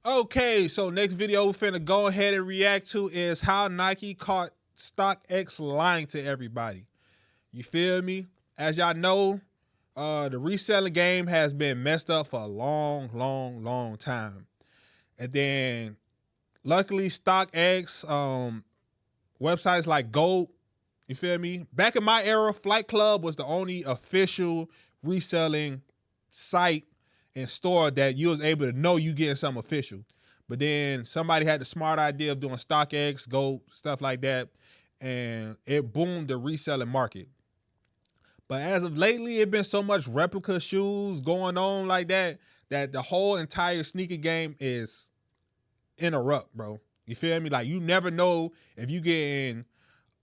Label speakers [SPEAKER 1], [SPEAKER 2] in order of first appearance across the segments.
[SPEAKER 1] Okay, so next video we're finna go ahead and react to is how Nike caught StockX lying to everybody. You feel me? As y'all know, the reselling game has been messed up for a long time. And then luckily StockX, websites like Gold, you feel me? Back in my era, Flight Club was the only official reselling site and store that you was able to know you getting something official. But then somebody had the smart idea of doing StockX, Gold, stuff like that, and it boomed the reselling market. But as of lately, it been so much replica shoes going on like that that the whole entire sneaker game is interrupt, bro. You feel me? Like you never know if you getting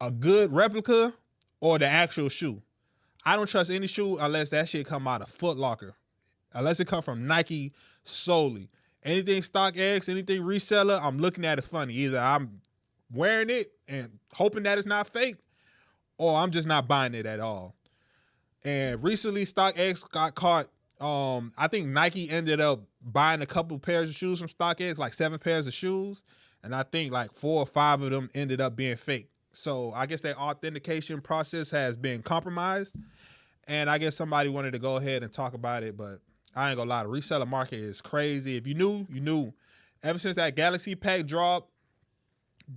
[SPEAKER 1] a good replica or the actual shoe. I don't trust any shoe unless that shit come out of Foot Locker, unless it come from Nike solely. Anything StockX, anything reseller, I'm looking at it funny. Either I'm wearing it and hoping that it's not fake, or I'm just not buying it at all. And recently, StockX got caught. I think Nike ended up buying a couple pairs of shoes from StockX, like 7 pairs of shoes, and I think like 4 or 5 of them ended up being fake. So I guess their authentication process has been compromised, and I guess somebody wanted to go ahead and talk about it, but I ain't gonna lie, the reseller market is crazy. If you knew, you knew. Ever since that Galaxy pack dropped,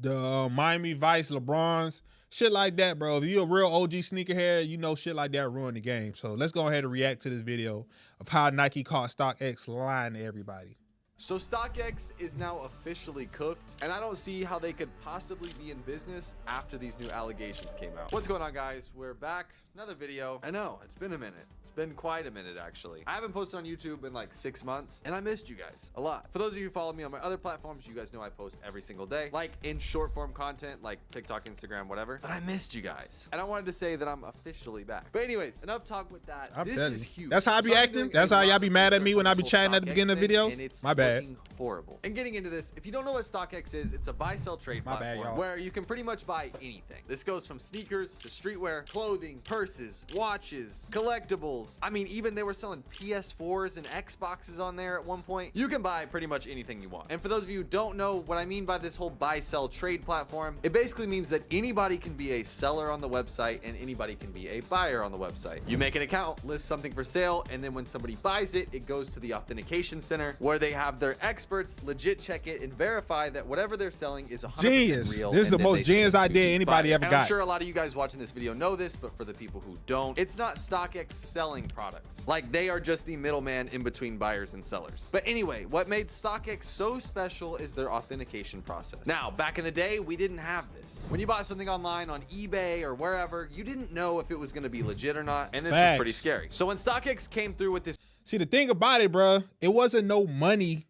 [SPEAKER 1] the Miami Vice LeBrons, shit like that, bro. If you're a real OG sneakerhead, you know shit like that ruined the game. So let's go ahead and react to this video of how Nike caught StockX lying to everybody.
[SPEAKER 2] So StockX is now officially cooked, and I don't see how they could possibly be in business after these new allegations came out. What's going on, guys? We're back. Another video. I know, it's been a minute. It's been quite a minute, actually. I haven't posted on YouTube in like 6 months, and I missed you guys a lot. For those of you who follow me on my other platforms, you guys know I post every single day, like in short form content, like TikTok, Instagram, whatever. But I missed you guys, and I wanted to say that I'm officially back. But anyways, enough talk with that. This is huge.
[SPEAKER 1] That's how I be acting. That's how y'all be mad at me when I be chatting at the beginning of videos. My bad.
[SPEAKER 2] Horrible. And getting into this, if you don't know what StockX is, it's a buy sell trade platform where you can pretty much buy anything. This goes from sneakers to streetwear, clothing, purses, watches, collectibles. I mean, even they were selling PS4s and Xboxes on there at one point. You can buy pretty much anything you want. And for those of you who don't know what I mean by this whole buy sell trade platform, it basically means that anybody can be a seller on the website and anybody can be a buyer on the website. You make an account, list something for sale, and then when somebody buys it, it goes to the authentication center where they have their experts legit check it and verify that whatever they're selling is 100% real.
[SPEAKER 1] This is the most genius idea anybody ever got.
[SPEAKER 2] I'm sure a lot of you guys watching this video know this, but for the people who don't, it's not StockX selling products. Like, they are just the middleman in between buyers and sellers. But anyway, what made StockX so special is their authentication process. Now, back in the day, we didn't have this. When you bought something online on eBay or wherever, you didn't know if it was going to be legit or not, and this is pretty scary. So when StockX came through with this,
[SPEAKER 1] see, the thing about it, bro, it wasn't no money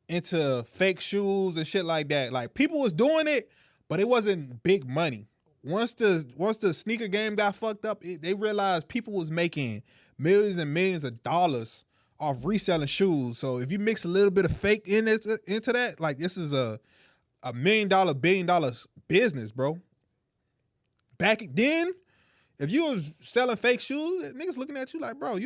[SPEAKER 1] into fake shoes and shit like that. Like, people was doing it, but it wasn't big money. Once the sneaker game got fucked up, they realized people was making millions and millions of dollars off reselling shoes. So if you mix a little bit of fake into that, like, this is a $1 million, $1 billion business, bro. Back then, if you was selling fake shoes, niggas looking at you like, bro,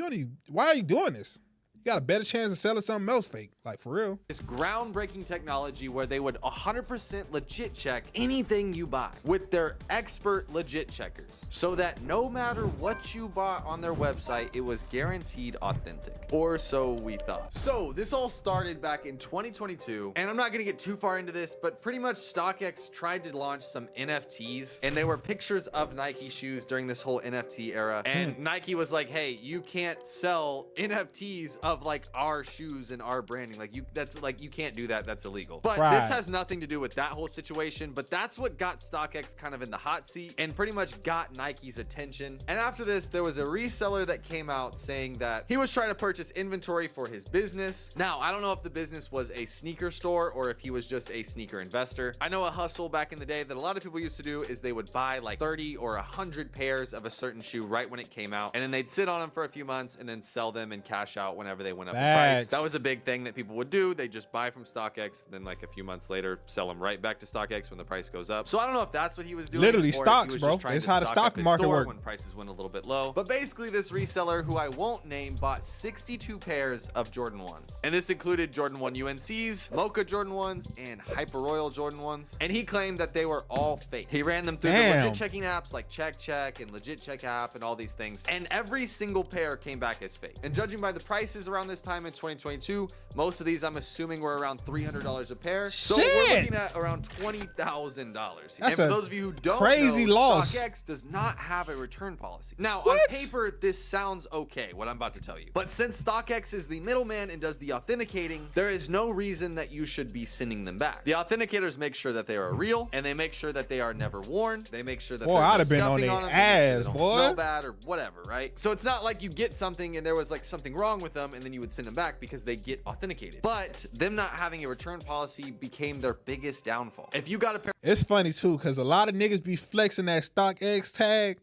[SPEAKER 1] why are you doing this? You got a better chance of selling something else fake, like, for real.
[SPEAKER 2] This groundbreaking technology where they would 100% legit check anything you buy with their expert legit checkers, so that no matter what you bought on their website, it was guaranteed authentic, or so we thought. So this all started back in 2022, and I'm not gonna get too far into this, but pretty much StockX tried to launch some NFTs, and they were pictures of Nike shoes during this whole NFT era, and Nike was like, hey, you can't sell NFTs of like our shoes and our branding. Like, you can't do that. That's illegal. But this has nothing to do with that whole situation. But that's what got StockX kind of in the hot seat and pretty much got Nike's attention. And after this, there was a reseller that came out saying that he was trying to purchase inventory for his business. Now, I don't know if the business was a sneaker store or if he was just a sneaker investor. I know a hustle back in the day that a lot of people used to do is they would buy like 30 or 100 pairs of a certain shoe right when it came out, and then they'd sit on them for a few months and then sell them and cash out whenever they went up in price.
[SPEAKER 1] Facts.
[SPEAKER 2] That was a big thing that people would do. They just buy from StockX, then like a few months later, sell them right back to StockX when the price goes up. So I don't know if that's what he was doing.
[SPEAKER 1] Literally
[SPEAKER 2] or if he
[SPEAKER 1] stocks,
[SPEAKER 2] was
[SPEAKER 1] bro.
[SPEAKER 2] just trying
[SPEAKER 1] It's
[SPEAKER 2] to
[SPEAKER 1] how the
[SPEAKER 2] stock
[SPEAKER 1] stock
[SPEAKER 2] up his
[SPEAKER 1] market
[SPEAKER 2] store
[SPEAKER 1] works.
[SPEAKER 2] when prices went a little bit low. But basically, this reseller, who I won't name, bought 62 pairs of Jordan 1s. And this included Jordan 1 UNCs, Mocha Jordan 1s, and Hyper Royal Jordan 1s. And he claimed that they were all fake. He ran them through the legit checking apps like Check and Legit Check app and all these things. And every single pair came back as fake. And judging by the prices around this time in 2022, most of these I'm assuming were around $300 a pair. So we're looking at around $20,000. And for those of you who don't
[SPEAKER 1] crazy
[SPEAKER 2] know,
[SPEAKER 1] loss.
[SPEAKER 2] StockX does not have a return policy. Now, on paper, this sounds okay, what I'm about to tell you. But since StockX is the middleman and does the authenticating, there is no reason that you should be sending them back. The authenticators make sure that they are real, and they make sure that they are never worn. They make sure that there's no scuffing on them. They don't smell bad or whatever, right? So it's not like you get something and there was like something wrong with them and then you would send them back because they get authenticated. But them not having a return policy became their biggest downfall. If you got a pair,
[SPEAKER 1] it's funny too, because a lot of niggas be flexing that StockX tag,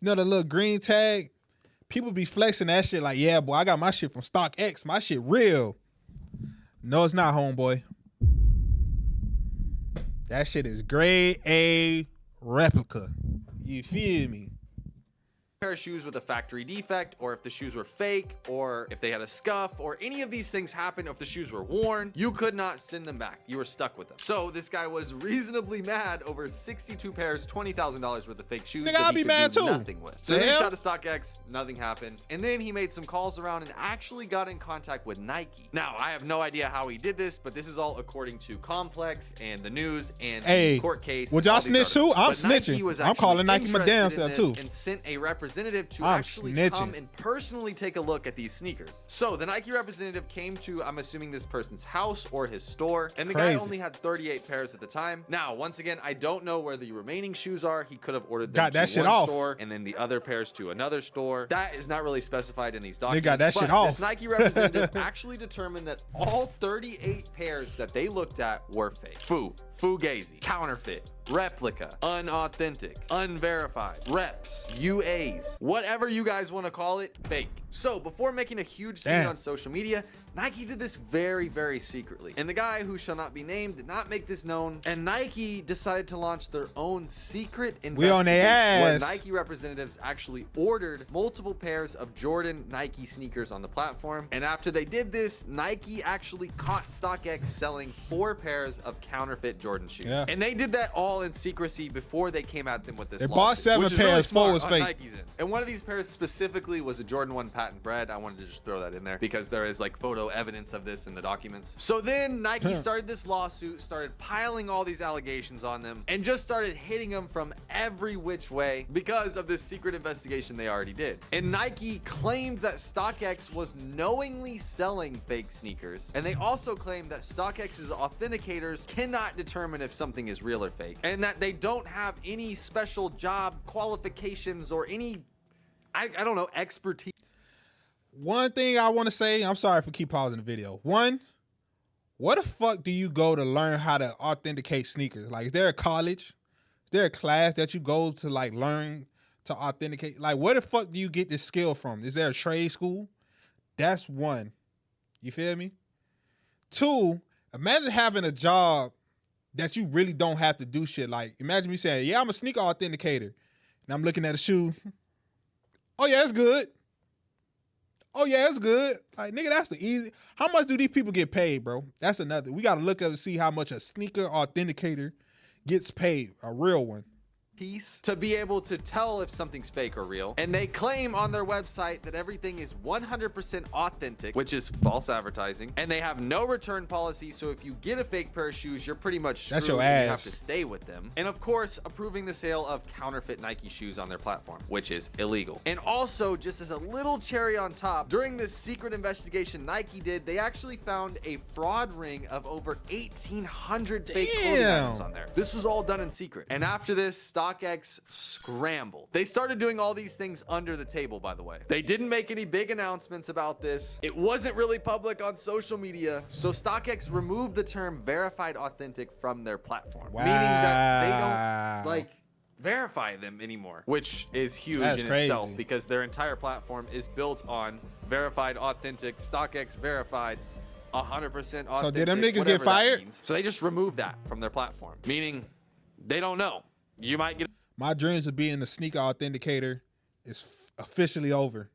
[SPEAKER 1] you know, the little green tag. People be flexing that shit like, yeah, boy, I got my shit from StockX. My shit real. No, it's not, homeboy. That shit is grade A replica. You feel me?
[SPEAKER 2] pair of shoes with a factory defect, or if the shoes were fake, or if they had a scuff, or any of these things happened, or if the shoes were worn, you could not send them back. You were stuck with them. So this guy was reasonably mad over 62 pairs, $20,000 worth of fake shoes that he could do nothing with. So then he shot to StockX, nothing happened. And then he made some calls around and actually got in contact with Nike. Now, I have no idea how he did this, but this is all according to Complex and the news and the court case.
[SPEAKER 1] Would y'all snitch too? I'm snitching. I'm calling Nike my damn self too.
[SPEAKER 2] And sent a representative to actually come and personally take a look at these sneakers. So the Nike representative came to, I'm assuming, this person's house or his store, and the guy only had 38 pairs at the time. Now, once again, I don't know where the remaining shoes are. He could have ordered them to one store and then the other pairs to another store. That is not really specified in these documents.
[SPEAKER 1] They got that shit off.
[SPEAKER 2] This Nike representative actually determined that all 38 pairs that they looked at were fake. Fugazi, counterfeit, replica, unauthentic, unverified, reps, UAs, whatever you guys want to call it, fake. So before making a huge scene on social media, Nike did this very, very secretly. And the guy who shall not be named did not make this known. And Nike decided to launch their own secret investigation where Nike representatives actually ordered multiple pairs of Jordan Nike sneakers on the platform. And after they did this, Nike actually caught StockX selling 4 pairs of counterfeit Jordan shoes. And they did that all in secrecy before they came at them with this lawsuit. They bought 7 pairs, 4 was fake. Nike's end. And one of these pairs specifically was a Jordan 1 patent bred. I wanted to just throw that in there because there is like photo evidence of this in the documents. So then Nike started this lawsuit, started piling all these allegations on them, and just started hitting them from every which way because of this secret investigation they already did. And Nike claimed that StockX was knowingly selling fake sneakers, and they also claimed that StockX's authenticators cannot determine if something is real or fake, and that they don't have any special job qualifications or any, I don't know, expertise.
[SPEAKER 1] One thing I want to say, I'm sorry for keep pausing the video. One, where the fuck do you go to learn how to authenticate sneakers? Like, is there a college? Is there a class that you go to like learn to authenticate? Like, where the fuck do you get this skill from? Is there a trade school? That's one. You feel me? 2, imagine having a job that you really don't have to do shit. Like, imagine me saying, yeah, I'm a sneaker authenticator. And I'm looking at a shoe. Oh, yeah, it's good. Oh, yeah, it's good. Like, nigga, that's the easy. How much do these people get paid, bro? That's another. We got to look up and see how much a sneaker authenticator gets paid, a real one.
[SPEAKER 2] Piece to be able to tell if something's fake or real. And they claim on their website that everything is 100% authentic, which is false advertising. And they have no return policy, so if you get a fake pair of shoes, you're pretty much screwed.
[SPEAKER 1] That's your ass.
[SPEAKER 2] And you have to stay with them. And of course, approving the sale of counterfeit Nike shoes on their platform, which is illegal. And also, just as a little cherry on top, during this secret investigation Nike did, they actually found a fraud ring of over 1,800 fake clothing items on there. This was all done in secret. And after this, StockX scrambled. They started doing all these things under the table, by the way. They didn't make any big announcements about this. It wasn't really public on social media. So StockX removed the term verified authentic from their platform. Meaning that they don't, like, verify them anymore, which is huge
[SPEAKER 1] That's
[SPEAKER 2] in
[SPEAKER 1] crazy.
[SPEAKER 2] itself because their entire platform is built on verified, authentic, StockX verified, 100% authentic.
[SPEAKER 1] So did them niggas get
[SPEAKER 2] whatever that
[SPEAKER 1] fired?
[SPEAKER 2] means. So they just removed that from their platform, meaning they don't know. You might get
[SPEAKER 1] My dreams of being the sneaker authenticator is officially over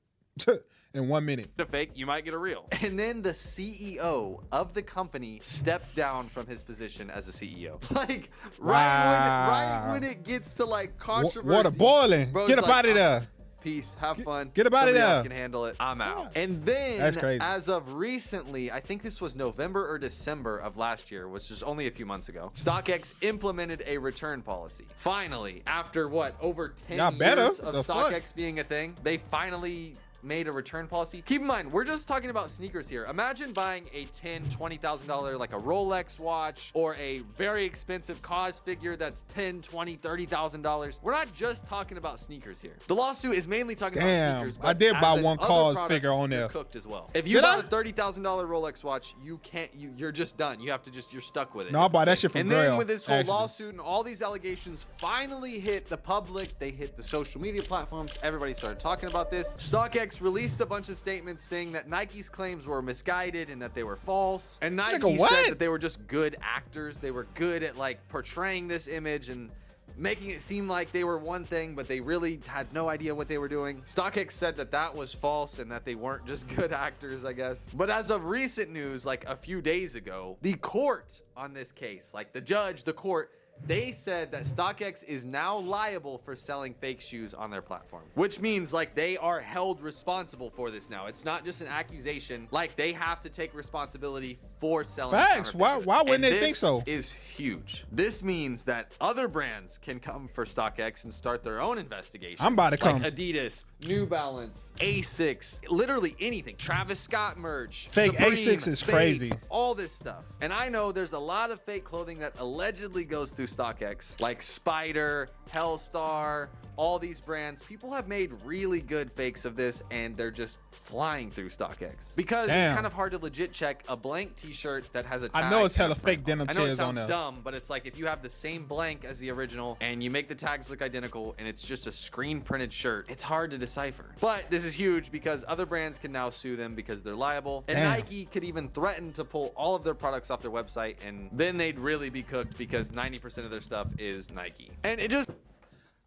[SPEAKER 1] in 1 minute.
[SPEAKER 2] a fake, you might get a real. And then the CEO of the company stepped down from his position as a CEO. Like, right when it gets to like controversy.
[SPEAKER 1] Water boiling.
[SPEAKER 2] bro's
[SPEAKER 1] Get up
[SPEAKER 2] like,
[SPEAKER 1] out of there.
[SPEAKER 2] Peace, have fun.
[SPEAKER 1] get up outta
[SPEAKER 2] Somebody
[SPEAKER 1] there.
[SPEAKER 2] else can handle it. I'm out. And then,
[SPEAKER 1] That's crazy.
[SPEAKER 2] as of recently, I think this was November or December of last year, which is only a few months ago, StockX implemented a return policy. Finally, after what, over 10
[SPEAKER 1] Y'all better.
[SPEAKER 2] years of
[SPEAKER 1] The fuck?
[SPEAKER 2] StockX being a thing, they finally made a return policy. Keep in mind, we're just talking about sneakers here. Imagine buying a $10,000-$20,000 like a Rolex watch or a very expensive cause figure that's $10,000, $20,000, $30,000. We're not just talking about sneakers here. The lawsuit is mainly talking about sneakers.
[SPEAKER 1] I did
[SPEAKER 2] but
[SPEAKER 1] buy
[SPEAKER 2] as in
[SPEAKER 1] one
[SPEAKER 2] other
[SPEAKER 1] cause
[SPEAKER 2] products,
[SPEAKER 1] figure on
[SPEAKER 2] you're
[SPEAKER 1] there.
[SPEAKER 2] cooked as well. If you
[SPEAKER 1] Did
[SPEAKER 2] bought
[SPEAKER 1] I?
[SPEAKER 2] a $30,000 Rolex watch, you're just done. You have to you're stuck with it.
[SPEAKER 1] No, I bought that shit from
[SPEAKER 2] And then
[SPEAKER 1] Grail,
[SPEAKER 2] with this whole
[SPEAKER 1] actually.
[SPEAKER 2] lawsuit and all these allegations finally hit the public, they hit the social media platforms, everybody started talking about this. StockX released a bunch of statements saying that Nike's claims were misguided and that they were false. And Nike
[SPEAKER 1] Nigga, what?
[SPEAKER 2] said that they were just good actors. They were good at like portraying this image and making it seem like they were one thing, but they really had no idea what they were doing. StockX said that that was false and that they weren't just good actors, I guess. But as of recent news, like a few days ago, the court on this case, like the judge, the court, they said that StockX is now liable for selling fake shoes on their platform, which means like they are held responsible for this now. It's not just an accusation. Like they have to take responsibility for selling.
[SPEAKER 1] Facts.
[SPEAKER 2] counterfeit
[SPEAKER 1] Why wouldn't
[SPEAKER 2] goods.
[SPEAKER 1] they think so?
[SPEAKER 2] This is huge. This means that other brands can come for StockX and start their own investigation.
[SPEAKER 1] I'm about to come.
[SPEAKER 2] Like Adidas, New Balance, Asics, literally anything. Travis Scott merch.
[SPEAKER 1] Fake
[SPEAKER 2] Supreme,
[SPEAKER 1] Asics is
[SPEAKER 2] Bape,
[SPEAKER 1] crazy.
[SPEAKER 2] all this stuff. And I know there's a lot of fake clothing that allegedly goes through StockX, like Spider, Hellstar, all these brands. People have made really good fakes of this and they're just flying through StockX because it's
[SPEAKER 1] Damn.
[SPEAKER 2] kind of hard to legit check a blank t-shirt that has a tag.
[SPEAKER 1] I know it's hella
[SPEAKER 2] and a print
[SPEAKER 1] fake denim
[SPEAKER 2] on it. I know it
[SPEAKER 1] tears on
[SPEAKER 2] sounds
[SPEAKER 1] there.
[SPEAKER 2] dumb, but it's like if you have the same blank as the original and you make the tags look identical and it's just a screen printed shirt, it's hard to decipher. But this is huge because other brands can now sue them because they're liable. And
[SPEAKER 1] Damn.
[SPEAKER 2] Nike could even threaten to pull all of their products off their website and then they'd really be cooked because 90% of their stuff is Nike. And it just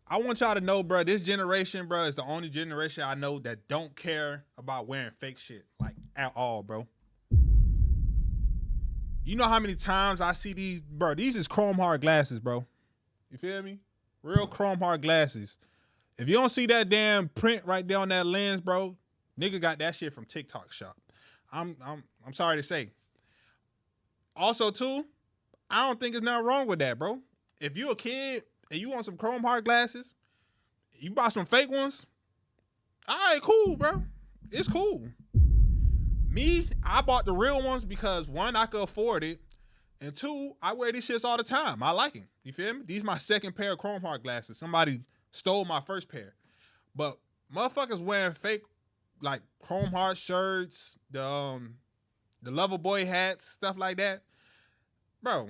[SPEAKER 1] I want y'all to know, bro, this generation, bro, is the only generation I know that don't care about wearing fake shit, like, at all, bro. You know how many times I see these, bro, these is chrome hard glasses, bro. You feel me? Real chrome hard glasses. If you don't see that damn print right there on that lens, bro, nigga got that shit from TikTok shop. I'm sorry to say. Also, too, I don't think there's nothing wrong with that, bro. If you a kid and you want some chrome hard glasses, you buy some fake ones, all right, cool, bro. It's cool. Me, I bought the real ones because, one, I could afford it, and two, I wear these shits all the time. I like them. You feel me? These my second pair of chrome hard glasses. Somebody stole my first pair. But motherfuckers wearing fake, like, chrome hard shirts, the Lover Boy hats, stuff like that. Bro,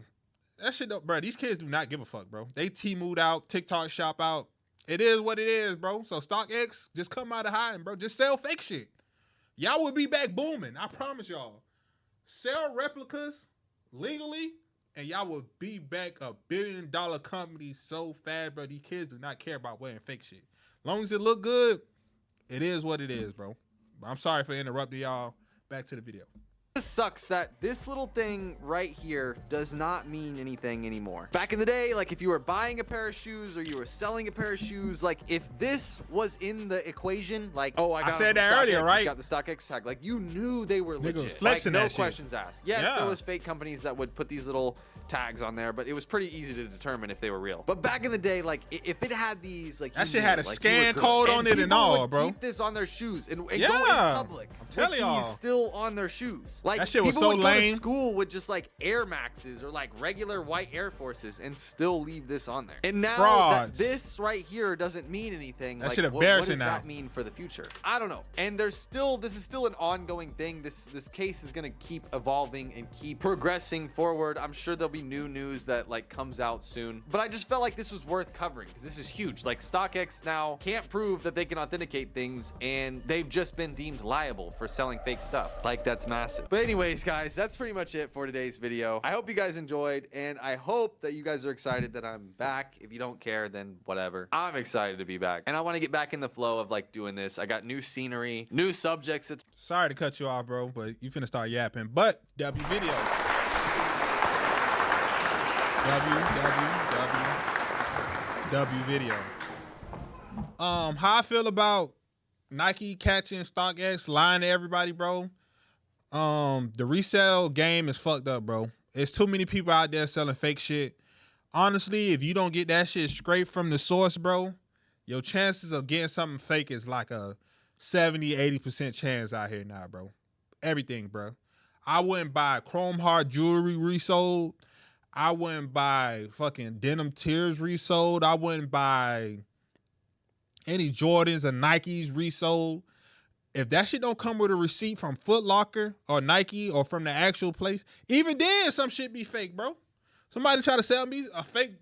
[SPEAKER 1] that shit, bro, these kids do not give a fuck, bro. They T-Mood out, TikTok shop out. It is what it is, bro. So StockX, just come out of hiding, bro. Just sell fake shit. Y'all will be back booming. I promise y'all. Sell replicas legally, and y'all will be back a $1 billion company so fast, bro. These kids do not care about wearing fake shit. Long as it look good, it is what it is, bro. I'm sorry for interrupting y'all. Back to the video.
[SPEAKER 2] It sucks that this little thing right here does not mean anything anymore. Back in the day, like if you were buying a pair of shoes or you were selling a pair of shoes, like if this was in the equation, like, oh, I
[SPEAKER 1] said
[SPEAKER 2] them
[SPEAKER 1] that
[SPEAKER 2] from
[SPEAKER 1] earlier,
[SPEAKER 2] StockX,
[SPEAKER 1] right?
[SPEAKER 2] Got the StockX tag, like you knew they were
[SPEAKER 1] Nigga was
[SPEAKER 2] legit.
[SPEAKER 1] flexing
[SPEAKER 2] Like, no
[SPEAKER 1] that shit.
[SPEAKER 2] questions asked. Yes,
[SPEAKER 1] Yeah.
[SPEAKER 2] there was fake companies that would put these little tags on there, but it was pretty easy to determine if they were real. But back in the day, like if it had these, like
[SPEAKER 1] That
[SPEAKER 2] you
[SPEAKER 1] shit
[SPEAKER 2] knew,
[SPEAKER 1] had a
[SPEAKER 2] like, you
[SPEAKER 1] scan
[SPEAKER 2] were good.
[SPEAKER 1] code on it and
[SPEAKER 2] people
[SPEAKER 1] all,
[SPEAKER 2] would
[SPEAKER 1] bro.
[SPEAKER 2] keep this on their shoes and go in
[SPEAKER 1] Yeah.
[SPEAKER 2] public
[SPEAKER 1] I'm telling
[SPEAKER 2] with
[SPEAKER 1] y'all.
[SPEAKER 2] these still on their shoes. Like,
[SPEAKER 1] that shit was
[SPEAKER 2] people
[SPEAKER 1] so
[SPEAKER 2] would go to
[SPEAKER 1] lame.
[SPEAKER 2] school with just like Air Maxes or like regular white Air Forces and still leave this on there. And now
[SPEAKER 1] Frauds.
[SPEAKER 2] that this right here doesn't mean anything,
[SPEAKER 1] That
[SPEAKER 2] like,
[SPEAKER 1] shit
[SPEAKER 2] what
[SPEAKER 1] embarrassing
[SPEAKER 2] does
[SPEAKER 1] now.
[SPEAKER 2] that mean for the future? I don't know. And this is still an ongoing thing. This case is gonna keep evolving and keep progressing forward. I'm sure there'll be new news that like comes out soon. But I just felt like this was worth covering because this is huge. Like, StockX now can't prove that they can authenticate things, and they've just been deemed liable for selling fake stuff. Like, that's massive. But anyways, guys, that's pretty much it for today's video. I hope you guys enjoyed, and I hope that you guys are excited that I'm back. If you don't care, then whatever. I'm excited to be back, and I want to get back in the flow of like doing this. I got new scenery, new subjects.
[SPEAKER 1] Sorry to cut you off, bro, but you finna start yapping. But W video. W video. How I feel about Nike catching StockX lying to everybody, bro. The resale game is fucked up, bro. There's too many people out there selling fake shit. Honestly, if you don't get that shit straight from the source, bro, your chances of getting something fake is like a 70-80% chance out here now, bro. Everything, bro. I wouldn't buy chrome heart jewelry resold. I wouldn't buy fucking denim tears resold. I wouldn't buy any Jordans or Nikes resold. If that shit don't come with a receipt from Foot Locker or Nike or from the actual place, even then some shit be fake, bro. Somebody tried to sell me a fake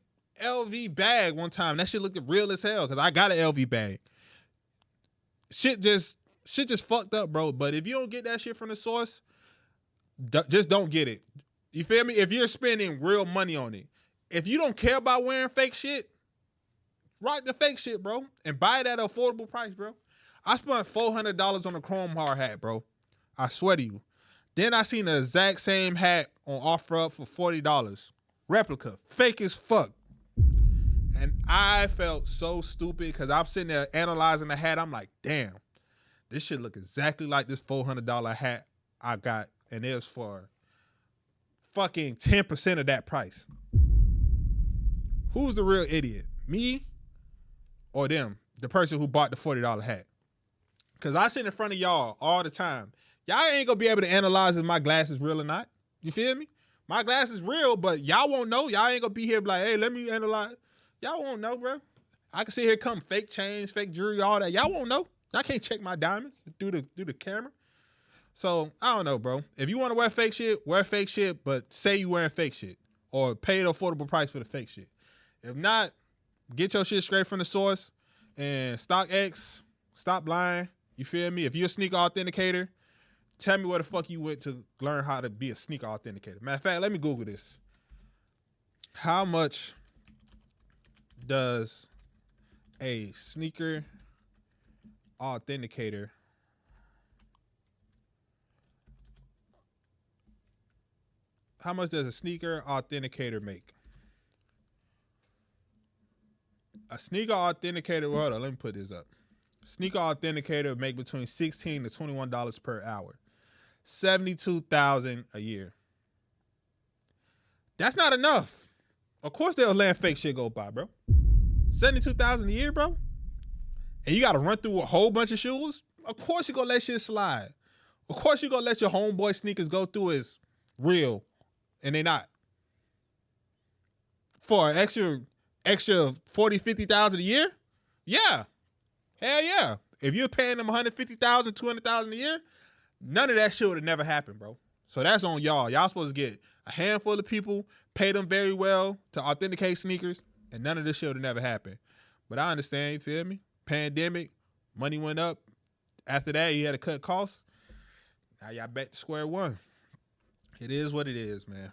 [SPEAKER 1] LV bag one time. That shit looked real as hell because I got an LV bag. Shit just fucked up, bro. But if you don't get that shit from the source, just don't get it. You feel me? If you're spending real money on it. If you don't care about wearing fake shit, rock the fake shit, bro. And buy it at an affordable price, bro. I spent $400 on a chrome hard hat, bro. I swear to you. Then I seen the exact same hat on OfferUp for $40. Replica. Fake as fuck. And I felt so stupid because I'm sitting there analyzing the hat. I'm like, damn, this shit look exactly like this $400 hat I got. And it was for fucking 10% of that price. Who's the real idiot? Me or them? The person who bought the $40 hat. Because I sit in front of y'all all the time. Y'all ain't going to be able to analyze if my glass is real or not. You feel me? My glass is real, but y'all won't know. Y'all ain't going to be here like, hey, let me analyze. Y'all won't know, bro. I can see here come fake chains, fake jewelry, all that. Y'all won't know. Y'all can't check my diamonds through the camera. So, I don't know, bro. If you want to wear fake shit, but say you wearing fake shit. Or pay the affordable price for the fake shit. If not, get your shit straight from the source. And StockX, stop lying. You feel me? If you're a sneaker authenticator, tell me where the fuck you went to learn how to be a sneaker authenticator. Matter of fact, let me Google this. How much does a sneaker authenticator make? A sneaker authenticator, hold on, let me put this up. Sneaker authenticator make between $16 to $21 per hour. $72,000 a year. That's not enough. Of course they'll let fake shit go by, bro. $72,000 a year, bro. And you got to run through a whole bunch of shoes. Of course you're gonna let shit slide. Of course you're gonna let your homeboy sneakers go through as real, and they not. For an extra 40, 50,000 a year? Yeah. Hell yeah. If you're paying them 150,000, 200,000 a year, none of that shit would have never happened, bro. So that's on y'all. Y'all supposed to get a handful of people, pay them very well to authenticate sneakers, and none of this shit would have never happened. But I understand, you feel me? Pandemic, money went up. After that, you had to cut costs. Now y'all back to square one. It is what it is, man.